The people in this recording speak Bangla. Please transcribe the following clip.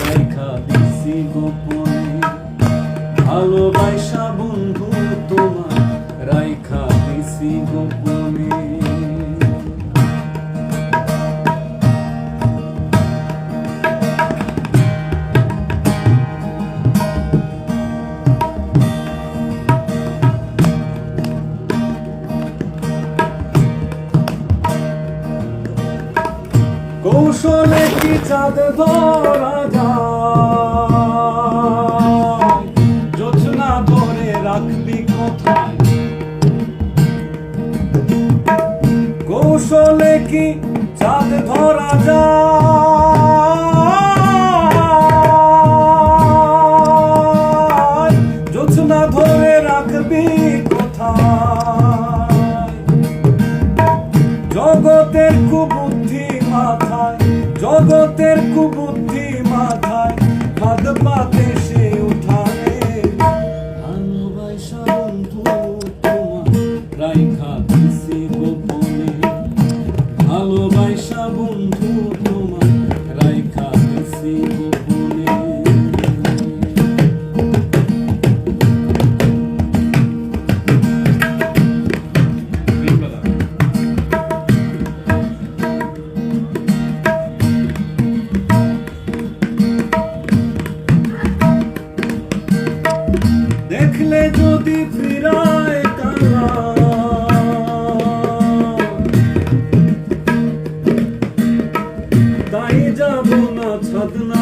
রাইখা দিছি গোপনে, ভালোবাসা বন্ধু তোমার রাইখা দিছি গোপনে। কৌশলে কি চাঁদ ধরা যায়, জোছনা ধরে রাখবি কোথায়? কৌশলে কি চাঁদ ধরা যায়, জোছনা ধরে রাখবি কোথায়? জগতের কুবুদ্ধি মাথায়, জগতের কুবুদ্ধি মাথায়, ফাঁদ পাতে সে উঠানে। ভালোবাসা বন্ধু তোমার রাইখা দিছি গোপনে, ভালোবাসা বন্ধু তোমার রাইখা দিছি গোপনে। দেখলে যদি ফিরায় কালা, তাই যাব না ছাদ না